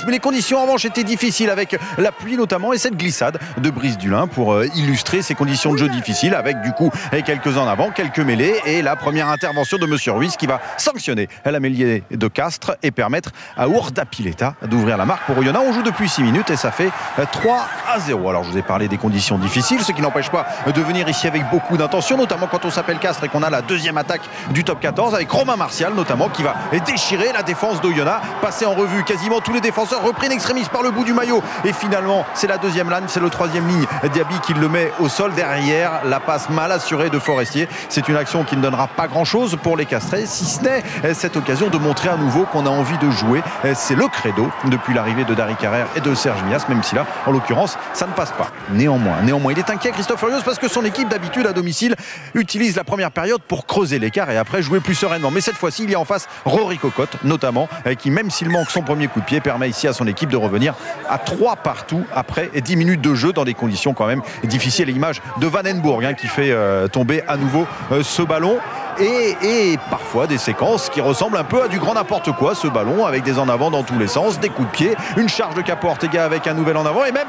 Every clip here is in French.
Mais les conditions en revanche étaient difficiles avec la pluie notamment et cette glissade de Brice Dulin pour illustrer ces conditions de jeu difficiles avec du coup quelques en avant, quelques mêlées et la première intervention de Monsieur Ruiz qui va sanctionner la mêlée de Castres et permettre à Urdapilleta d'ouvrir la marque pour Oyonnax. On joue depuis 6 minutes et ça fait 3-0. Alors je vous ai parlé des conditions difficiles, ce qui n'empêche pas de venir ici avec beaucoup d'intention, notamment quand on s'appelle Castres et qu'on a la deuxième attaque du top 14 avec Romain Martial notamment qui va déchirer la défense d'Oyonnax, passer en revue quasiment tous les défenseurs, repris en extremis par le bout du maillot et finalement c'est la deuxième ligne, c'est le troisième ligne Diaby qui le met au sol derrière la passe mal assurée de Forestier. C'est une action qui ne donnera pas grand chose pour les Castrais si ce n'est cette occasion de montrer à nouveau qu'on a envie de jouer. C'est le credo depuis l'arrivée de Dari Carrère et de Serge Mias, même si là en l'occurrence ça ne passe pas. Néanmoins il est inquiet Christophe Furios parce que son équipe d'habitude à domicile utilise la première période pour creuser l'écart et après jouer plus sereinement, mais cette fois-ci il y a en face Rory Cocotte notamment qui même s'il manque son premier coup de pied permet ici à son équipe de revenir à 3 partout après 10 minutes de jeu dans des conditions quand même difficiles. L'image de Vandenbourg qui fait tomber à nouveau ce ballon et parfois des séquences qui ressemblent un peu à du grand n'importe quoi, ce ballon avec des en avant dans tous les sens, des coups de pied, une charge de Capo Ortega avec un nouvel en avant et même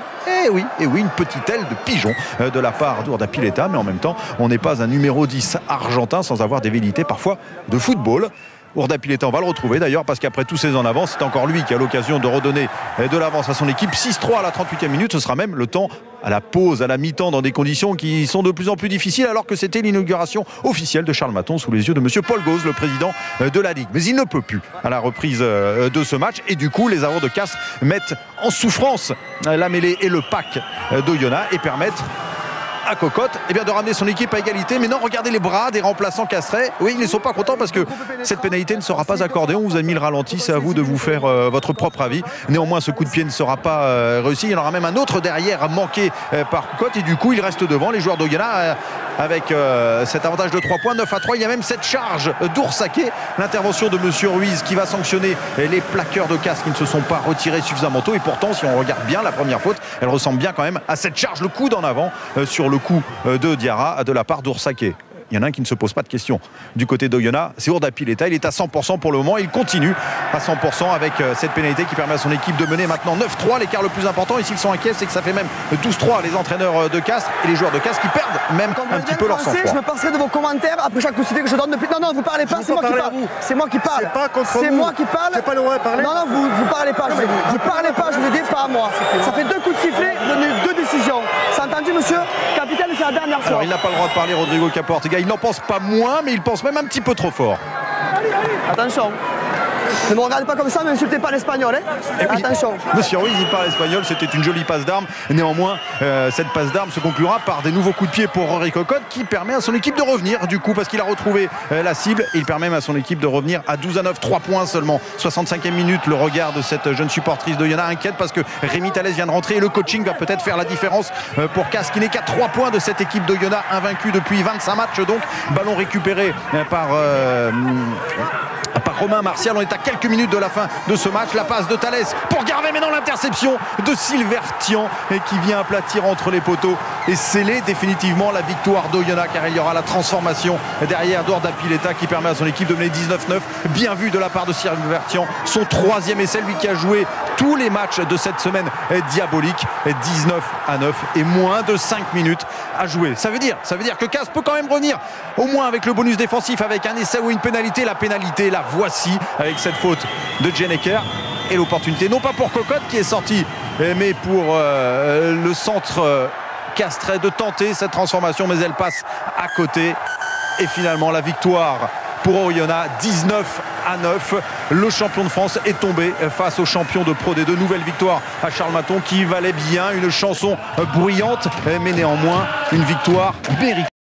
une petite aile de pigeon de la part d'Urdapilleta, mais en même temps on n'est pas un numéro 10 argentin sans avoir des velléités parfois de football. Urdapilleta, on va le retrouver d'ailleurs parce qu'après tous ces en avant c'est encore lui qui a l'occasion de redonner de l'avance à son équipe. 6-3 à la 38e minute, ce sera même le temps à la pause, à la mi-temps dans des conditions qui sont de plus en plus difficiles alors que c'était l'inauguration officielle de Charles Maton sous les yeux de monsieur Paul Gauze, le président de la Ligue. Mais il ne peut plus à la reprise de ce match et du coup les avants de Castres mettent en souffrance la mêlée et le pack d'Oyonnax et permettent à Cocotte de ramener son équipe à égalité. Mais non, regardez les bras des remplaçants castrais. Oui, ils ne sont pas contents parce que cette pénalité ne sera pas accordée. On vous a mis le ralenti, c'est à vous de vous faire votre propre avis. Néanmoins, ce coup de pied ne sera pas réussi. Il y en aura même un autre derrière manqué par Cocotte et du coup, il reste devant les joueurs d'Oyonnax avec cet avantage de 3 points, 9-3. Il y a même cette charge d'Oursaké, l'intervention de monsieur Ruiz qui va sanctionner les plaqueurs de Castres qui ne se sont pas retirés suffisamment tôt. Et pourtant, si on regarde bien la première faute, elle ressemble bien quand même à cette charge, le coude en avant sur le coup de Diarra de la part d'Oursaké. Il y en a un qui ne se pose pas de questions. Du côté d'Oyonnax, c'est Urdapilleta. Il est à 100% pour le moment. Il continue à 100% avec cette pénalité qui permet à son équipe de mener maintenant 9-3. L'écart le plus important, et s'ils sont inquiets, c'est que ça fait même 12-3 les entraîneurs de Castres et les joueurs de Castres qui perdent même un petit peu leur sang-froid. Je me passerai de vos commentaires après chaque coup de sifflet que je donne depuis. Non, vous parlez pas, c'est moi qui parle. C'est moi qui parle. C'est moi qui parle. J'ai pas le droit de parler. Non, vous parlez pas. Vous parlez pas, je vous ai dit, pas à moi. Ça fait 2 coups de sifflet, donné 2 décisions. C'est entendu, monsieur capitaine, c'est la dernière fois. Alors, il n'a pas le droit de parler, Rodrigo Capo Ortega. Il n'en pense pas moins, mais il pense même un petit peu trop fort. Attention. Ne me regardez pas comme ça, ne m'insultez pas l'espagnol. Attention. Monsieur Ruiz, il parle espagnol, c'était une jolie passe d'armes. Néanmoins, cette passe d'armes se conclura par des nouveaux coups de pied pour Rory Cocotte qui permet à son équipe de revenir du coup parce qu'il a retrouvé la cible. Il permet même à son équipe de revenir à 12-9, 3 points seulement. 65e minute, le regard de cette jeune supportrice d'Oyonnax inquiète parce que Rémi Thalès vient de rentrer et le coaching va peut-être faire la différence pour Castres qui n'est qu'à 3 points de cette équipe d'Oyonnax, invaincue depuis 25 matchs donc. Ballon récupéré par Romain Martial. On est à quelques minutes de la fin de ce match. La passe de Thalès pour Garvey, mais non, l'interception de Silvertian qui vient aplatir entre les poteaux et sceller définitivement la victoire d'Oyonnax car il y aura la transformation derrière d'Urdapilleta qui permet à son équipe de mener 19-9. Bien vu de la part de Silvertian, son 3e essai, lui qui a joué tous les matchs de cette semaine diabolique. 19-9 et moins de 5 minutes à jouer. Ça veut dire que Castres peut quand même revenir au moins avec le bonus défensif avec un essai ou une pénalité. La pénalité, la voici avec cette faute de Jeneker et l'opportunité non pas pour Cocotte qui est sorti mais pour le centre castrais de tenter cette transformation, mais elle passe à côté et finalement la victoire pour Oyonnax, 19-9. Le champion de France est tombé face au champion de Pro D2. Nouvelle victoire à Charles Maton qui valait bien une chanson bruyante mais néanmoins une victoire méritée.